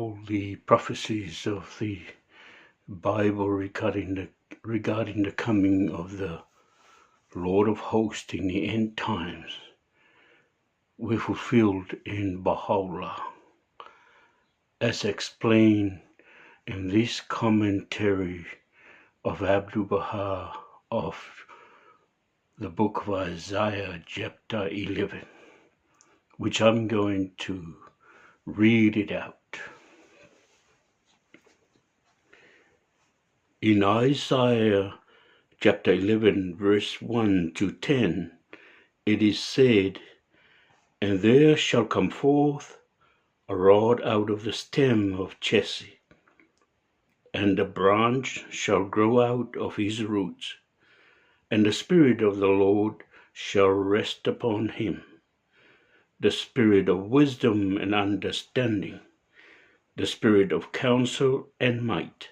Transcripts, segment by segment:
all the prophecies of the Bible regarding the coming of the Lord of hosts in the end times were fulfilled in Baha'u'llah, as explained in this commentary of Abdu'l-Baha of the book of Isaiah, chapter 11, which I'm going to read it out. In Isaiah chapter 11, verse 1 to 10, it is said, "And there shall come forth a rod out of the stem of Jesse, and a branch shall grow out of his roots, and the Spirit of the Lord shall rest upon him, the Spirit of wisdom and understanding, the Spirit of counsel and might,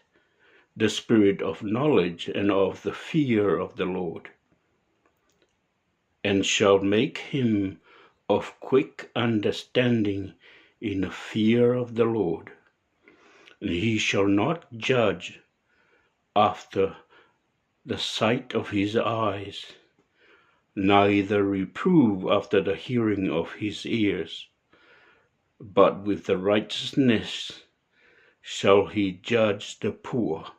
the Spirit of knowledge and of the fear of the Lord, and shall make him of quick understanding in the fear of the Lord. And he shall not judge after the sight of his eyes, neither reprove after the hearing of his ears, but with the righteousness shall he judge the poor,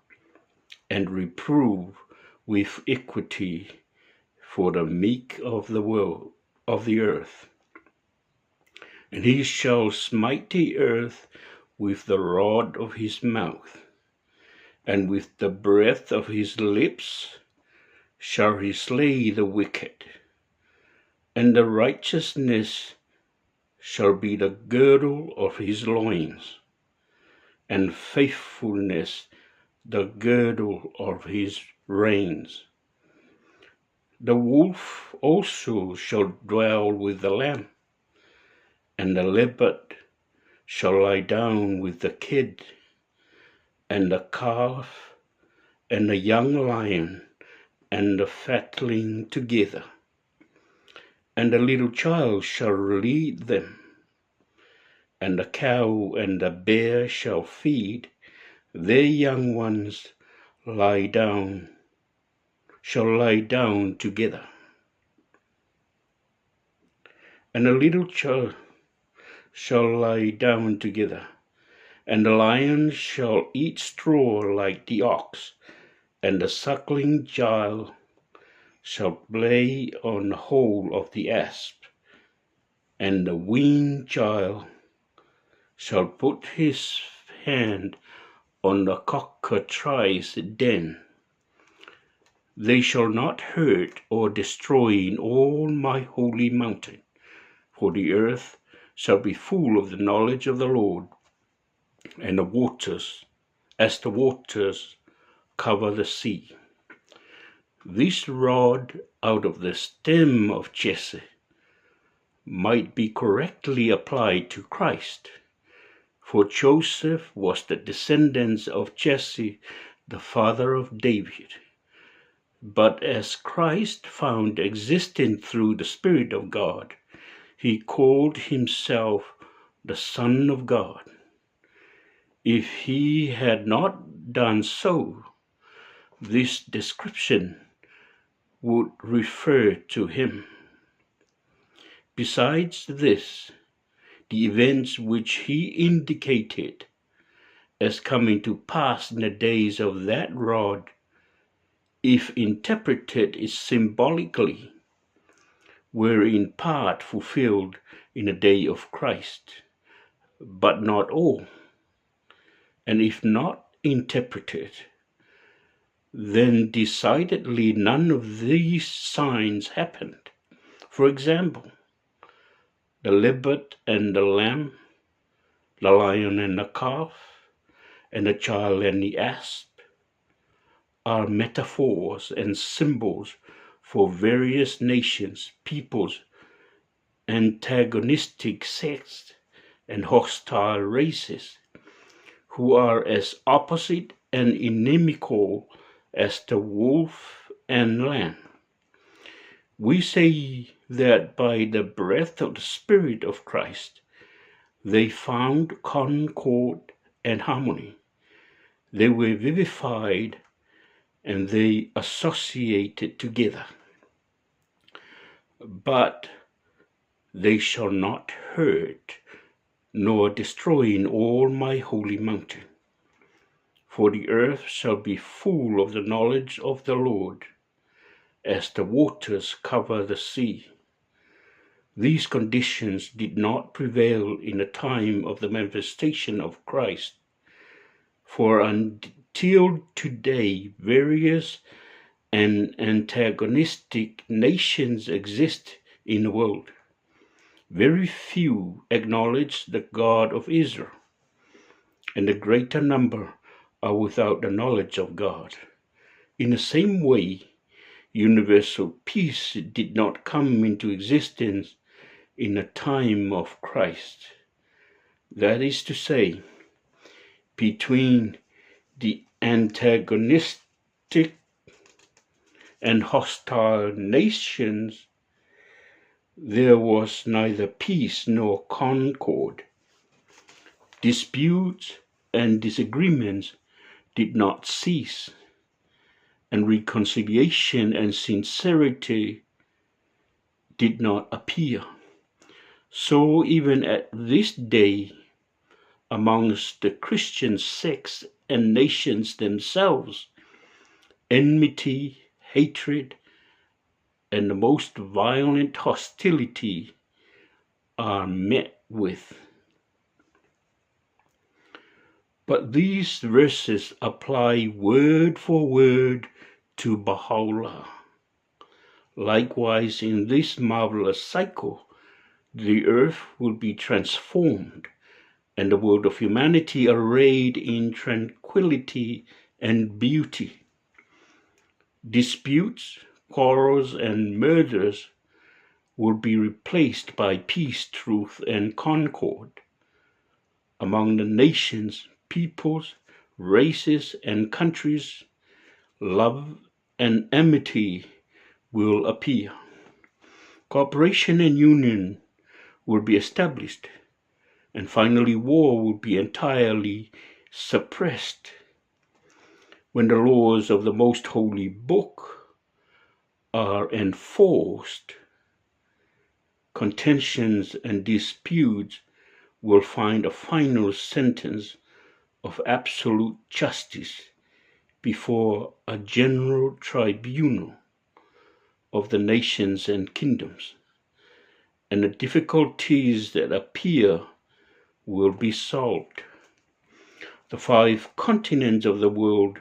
and reprove with equity for the meek of the world of the earth. And he shall smite the earth with the rod of his mouth, and with the breath of his lips shall he slay the wicked, and the righteousness shall be the girdle of his loins, and faithfulness the girdle of his reins. The wolf also shall dwell with the lamb, and the leopard shall lie down with the kid, and the calf and the young lion and the fatling together, and the little child shall lead them, and the cow and the bear shall feed their young ones shall lie down together, and the little child shall lie down together, and the lion shall eat straw like the ox, and the suckling child shall play on the hole of the asp, and the weaned child shall put his hand on the cockatrice den. They shall not hurt or destroy in all my holy mountain, for the earth shall be full of the knowledge of the Lord, and the waters, as the waters cover the sea. This rod out of the stem of Jesse might be correctly applied to Christ, for Joseph was the descendant of Jesse, the father of David. But as Christ found existence through the Spirit of God, he called himself the Son of God. If he had not done so, this description would refer to him. Besides this, the events which he indicated as coming to pass in the days of that rod, if interpreted symbolically, were in part fulfilled in the day of Christ, but not all. And if not interpreted, then decidedly none of these signs happened. For example, the leopard and the lamb, the lion and the calf, and the child and the asp are metaphors and symbols for various nations, peoples, antagonistic sects, and hostile races, who are as opposite and inimical as the wolf and lamb. We say that by the breath of the Spirit of Christ, they found concord and harmony. They were vivified and they associated together. But they shall not hurt nor destroy in all my holy mountain. For the earth shall be full of the knowledge of the Lord, as the waters cover the sea. These conditions did not prevail in the time of the manifestation of Christ, for until today various and antagonistic nations exist in the world. Very few acknowledge the God of Israel, and the greater number are without the knowledge of God. In the same way, universal peace did not come into existence in the time of Christ. That is to say, between the antagonistic and hostile nations, there was neither peace nor concord. Disputes and disagreements did not cease, and reconciliation and sincerity did not appear. So even at this day, amongst the Christian sects and nations themselves, enmity, hatred, and the most violent hostility are met with. But these verses apply word for word to Baha'u'llah. Likewise, in this marvelous cycle, the earth will be transformed and the world of humanity arrayed in tranquility and beauty. Disputes, quarrels, and murders will be replaced by peace, truth, and concord. Among the nations, peoples, races, and countries, love and amity will appear. Cooperation and union will be established, and finally war will be entirely suppressed. When the laws of the most holy book are enforced, contentions and disputes will find a final sentence of absolute justice before a general tribunal of the nations and kingdoms, and the difficulties that appear will be solved. The 5 continents of the world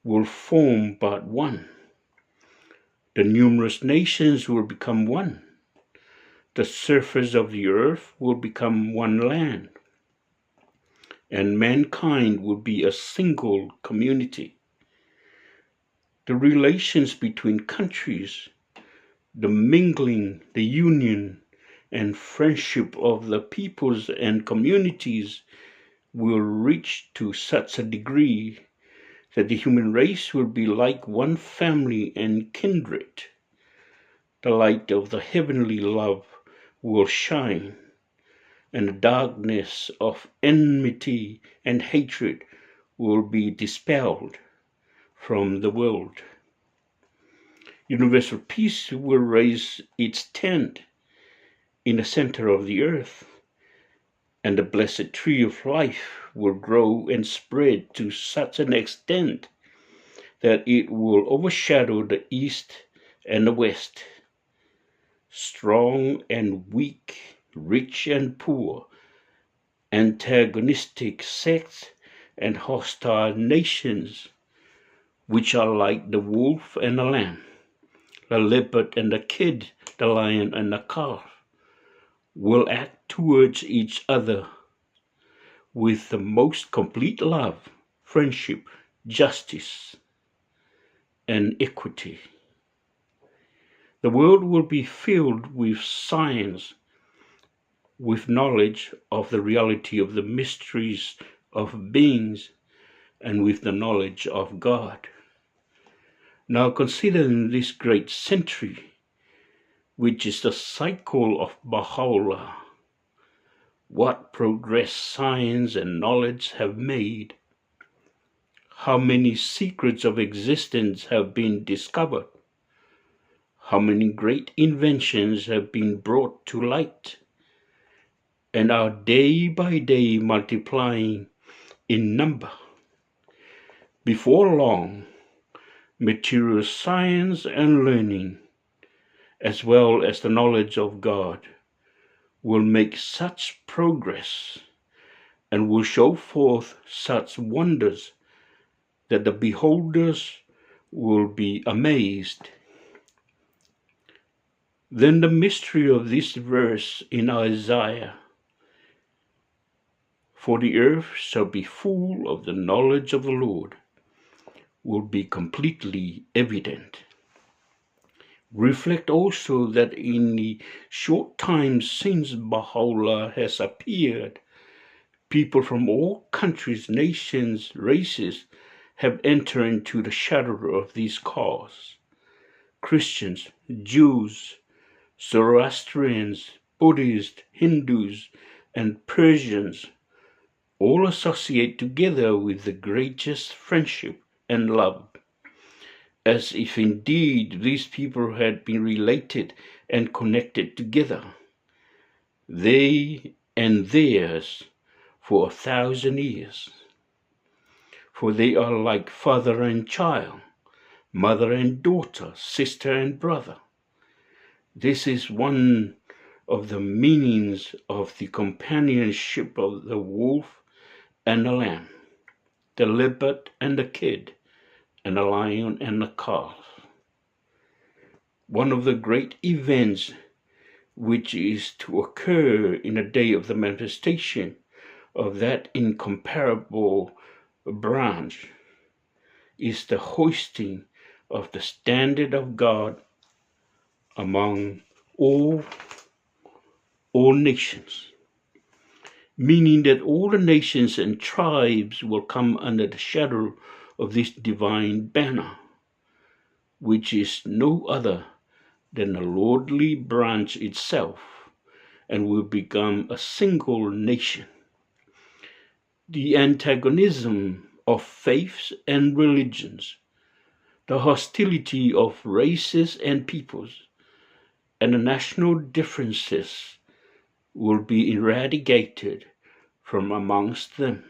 will form but one. The numerous nations will become one. The surface of the earth will become one land, and mankind will be a single community. The relations between countries, the mingling, the union, and friendship of the peoples and communities will reach to such a degree that the human race will be like one family and kindred. The light of the heavenly love will shine, and the darkness of enmity and hatred will be dispelled from the world. Universal peace will raise its tent in the center of the earth, and the blessed tree of life will grow and spread to such an extent that it will overshadow the east and the west. Strong and weak, rich and poor, antagonistic sects and hostile nations, which are like the wolf and the lamb, the leopard and the kid, the lion and the calf, will act towards each other with the most complete love, friendship, justice, and equity. The world will be filled with science, with knowledge of the reality of the mysteries of beings, and with the knowledge of God. Now consider in this great century, which is the cycle of Baha'u'llah, what progress science and knowledge have made, how many secrets of existence have been discovered, how many great inventions have been brought to light, and are day by day multiplying in number. Before long, material science and learning, as well as the knowledge of God, will make such progress and will show forth such wonders that the beholders will be amazed. Then the mystery of this verse in Isaiah, "For the earth shall be full of the knowledge of the Lord," will be completely evident. Reflect also that in the short time since Baha'u'llah has appeared, people from all countries, nations, races have entered into the shadow of this cause. Christians, Jews, Zoroastrians, Buddhists, Hindus, and Persians all associate together with the greatest friendship and love, as if indeed these people had been related and connected together, they and theirs, for 1,000 years. For they are like father and child, mother and daughter, sister and brother. This is one of the meanings of the companionship of the wolf and the lamb, the leopard and the kid, and the lion and the calf. One of the great events which is to occur in the day of the manifestation of that incomparable branch is the hoisting of the standard of God among all nations, meaning that all the nations and tribes will come under the shadow of this divine banner, which is no other than the lordly branch itself, and will become a single nation. The antagonism of faiths and religions, the hostility of races and peoples, and the national differences will be eradicated from amongst them.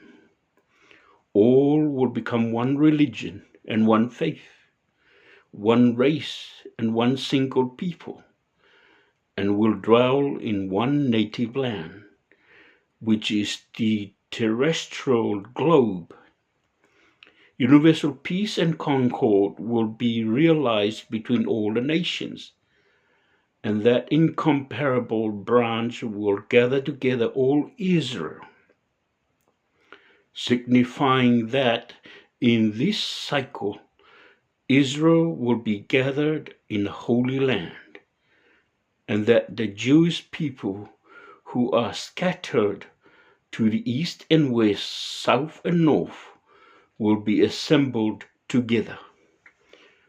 All will become one religion and one faith, one race and one single people, and will dwell in one native land, which is the terrestrial globe. Universal peace and concord will be realized between all the nations, and that incomparable branch will gather together all Israel, signifying that in this cycle Israel will be gathered in the Holy Land, and that the Jewish people who are scattered to the east and west, south and north, will be assembled together.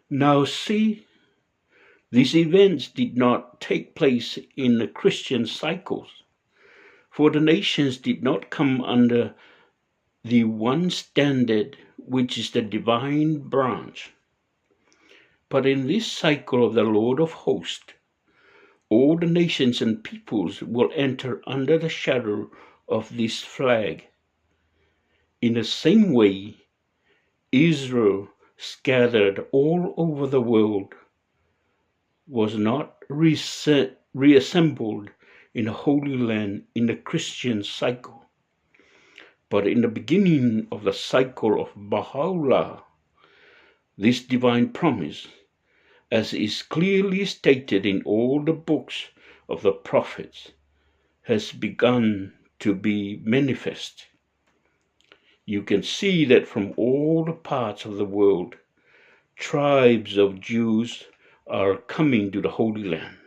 Now see, these events did not take place in the Christian cycles, for the nations did not come under the one standard, which is the divine branch. But in this cycle of the Lord of hosts, all the nations and peoples will enter under the shadow of this flag. In the same way, Israel, scattered all over the world, was not reassembled in the Holy Land in the Christian cycle, but in the beginning of the cycle of Baha'u'llah. This divine promise, as is clearly stated in all the books of the prophets, has begun to be manifest. You can see that from all the parts of the world, tribes of Jews are coming to the Holy Land.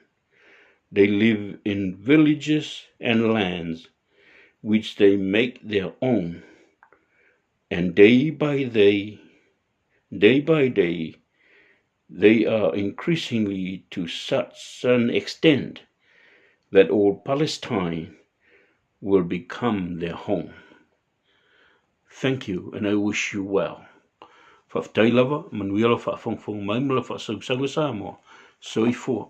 They live in villages and lands which they make their own, and day by day, they are increasingly to such an extent that all Palestine will become their home. Thank you, and I wish you well. Whaftai lava, manuela whafongfong maimula whasausaunga Samoa. Soifua.